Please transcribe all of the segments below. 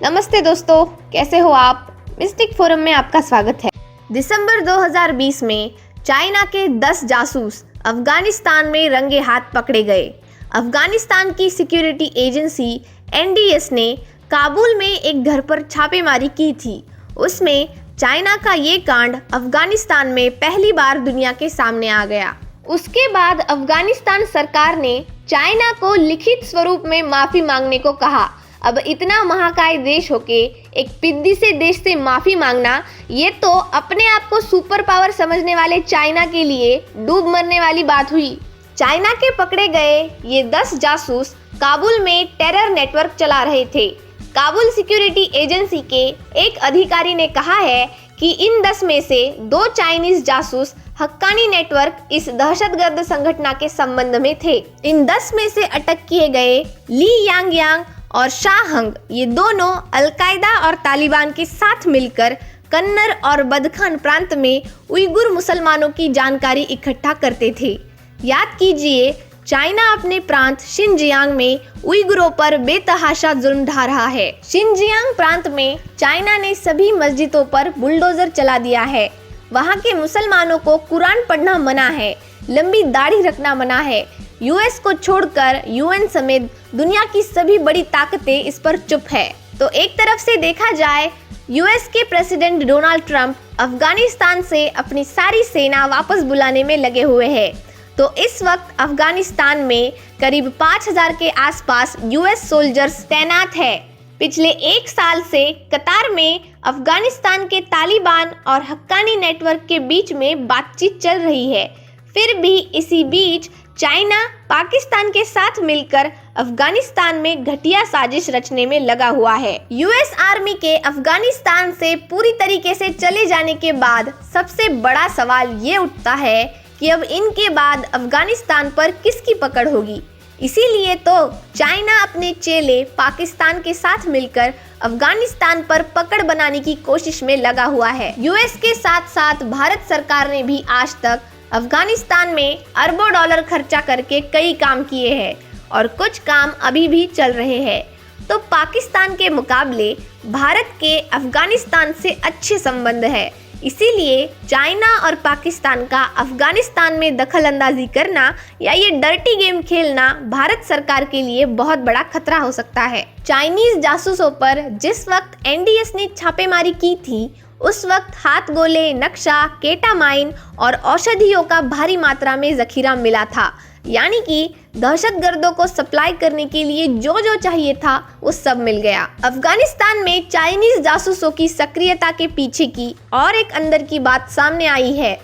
नमस्ते दोस्तों, कैसे हो आप? मिस्टिक फोरम में आपका स्वागत है। दिसंबर 2020 में चाइना के 10 जासूस अफगानिस्तान में रंगे हाथ पकड़े गए। अफगानिस्तान की सिक्योरिटी एजेंसी NDS ने काबुल में एक घर पर छापेमारी की थी। उसमें चाइना का ये कांड अफगानिस्तान में पहली बार दुनिया के सामने आ गया। उसके बाद अफगानिस्तान सरकार ने चाइना को लिखित स्वरूप में माफी मांगने को कहा। अब इतना महाकाय देश होके एक पिद्दी से देश से माफी मांगना, ये तो अपने आप को सुपर पावर समझने वाले चाइना के लिए डूब मरने वाली बात हुई। चाइना के पकड़े गए ये 10 जासूस काबुल में टेरर नेटवर्क चला रहे थे। काबुल सिक्योरिटी एजेंसी के एक अधिकारी ने कहा है कि इन 10 में से 2 चाइनीज जासूस हक्कानी नेटवर्क इस दहशतगर्द संगठन के संबंध में थे। इन 10 में से अटक किए गए ली यांग और शाह हंग, ये दोनों अलकायदा और तालिबान के साथ मिलकर कन्नर और बदखान प्रांत में उइगुर मुसलमानों की जानकारी इकट्ठा करते थे। याद कीजिए, चाइना अपने प्रांत शिनजियांग में उइगुरों पर बेतहाशा जुल्म ढा रहा है। शिनजियांग प्रांत में चाइना ने सभी मस्जिदों पर बुलडोजर चला दिया है। वहाँ के मुसलमानों को कुरान पढ़ना मना है, लंबी दाढ़ी रखना मना है। US को छोड़कर UN समेत दुनिया की सभी बड़ी ताकतें इस पर चुप है। तो एक तरफ से देखा जाए, US के प्रेसिडेंट डोनाल्ड ट्रंप अफगानिस्तान से अपनी सारी सेना वापस बुलाने में लगे हुए हैं। तो इस वक्त अफगानिस्तान में करीब 5000 के आसपास US सोल्जर्स तैनात है। पिछले 1 साल से कतार में अफगानिस्तान के तालिबान और हक्कानी नेटवर्क के बीच में बातचीत चल रही है। फिर भी इसी बीच चाइना पाकिस्तान के साथ मिलकर अफगानिस्तान में घटिया साजिश रचने में लगा हुआ है। US आर्मी के अफगानिस्तान से पूरी तरीके से चले जाने के बाद सबसे बड़ा सवाल ये उठता है कि अब इनके बाद अफगानिस्तान पर किसकी पकड़ होगी। इसीलिए तो चाइना अपने चेले पाकिस्तान के साथ मिलकर अफगानिस्तान पर पकड़ बनाने की कोशिश में लगा हुआ है। US के साथ साथ भारत सरकार ने भी आज तक अफगानिस्तान में अरबों डॉलर खर्चा करके कई काम किए हैं और कुछ काम अभी भी चल रहे हैं। तो पाकिस्तान के मुकाबले भारत के अफगानिस्तान से अच्छे संबंध है। इसीलिए चाइना और पाकिस्तान का अफगानिस्तान में दखल अंदाजी करना या ये डर्टी गेम खेलना भारत सरकार के लिए बहुत बड़ा खतरा हो सकता है। चाइनीज जासूसों पर जिस वक्त NDS ने छापेमारी की थी, उस वक्त हाथ गोले, नक्शा, केटामाइन और औषधियों का भारी मात्रा में जखीरा मिला था। यानी कि दहशतगर्दों को सप्लाई करने के लिए जो जो चाहिए था वो सब मिल गया। अफगानिस्तान में चाइनीज जासूसों की सक्रियता के पीछे की और एक अंदर की बात सामने आई है।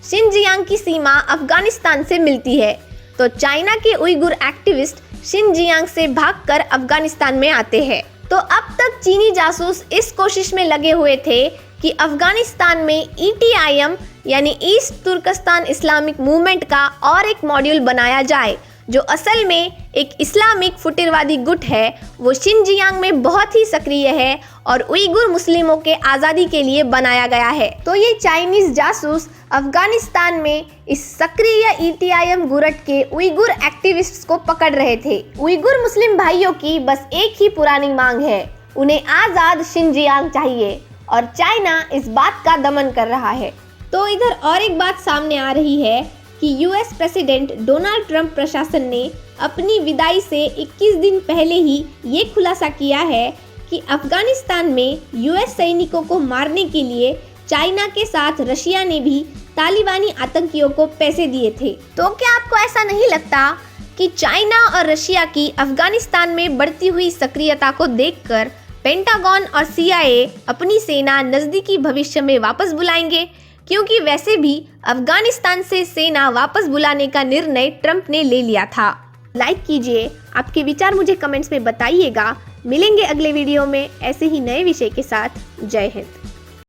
शिनजियांग की सीमा अफगानिस्तान से मिलती है, तो चाइना के उइगुर एक्टिविस्ट शिनजियांग से भागकर अफगानिस्तान में आते हैं। तो अब तक चीनी जासूस इस कोशिश में लगे हुए थे कि अफगानिस्तान में ETIM यानी ईस्ट तुर्कस्तान इस्लामिक मूवमेंट का और एक मॉड्यूल बनाया जाए, जो असल में एक इस्लामिक फुटिरवादी गुट है। वो शिनजियांग में बहुत ही सक्रिय है और उइगुर मुस्लिमों के आज़ादी के लिए बनाया गया है। तो ये चाइनीज जासूस अफगानिस्तान में इस सक्रिय ETIM गुरट के उइगुर एक्टिविस्ट्स को पकड़ रहे थे। उइगुर मुस्लिम भाइयों की बस एक ही पुरानी मांग है, उन्हें आज़ाद शिनजियांग चाहिए और चाइना इस बात का दमन कर रहा है। तो इधर और एक बात सामने आ रही है कि US प्रेसिडेंट डोनाल्ड ट्रंप प्रशासन ने अपनी विदाई से 21 दिन पहले ही ये खुलासा किया है कि अफगानिस्तान में US सैनिकों को मारने के लिए चाइना के साथ रशिया ने भी तालिबानी आतंकियों को पैसे दिए थे। तो क्या आपको ऐसा नहीं लगता कि चाइना और रशिया की अफगानिस्तान में बढ़ती हुई सक्रियता को देखकर पेंटागन और CIA अपनी सेना नज़दीकी भविष्य में वापस बुलाएंगे? क्योंकि वैसे भी अफगानिस्तान से सेना वापस बुलाने का निर्णय ट्रंप ने ले लिया था। लाइक कीजिए, आपके विचार मुझे कमेंट्स में बताइएगा। मिलेंगे अगले वीडियो में ऐसे ही नए विषय के साथ। जय हिंद।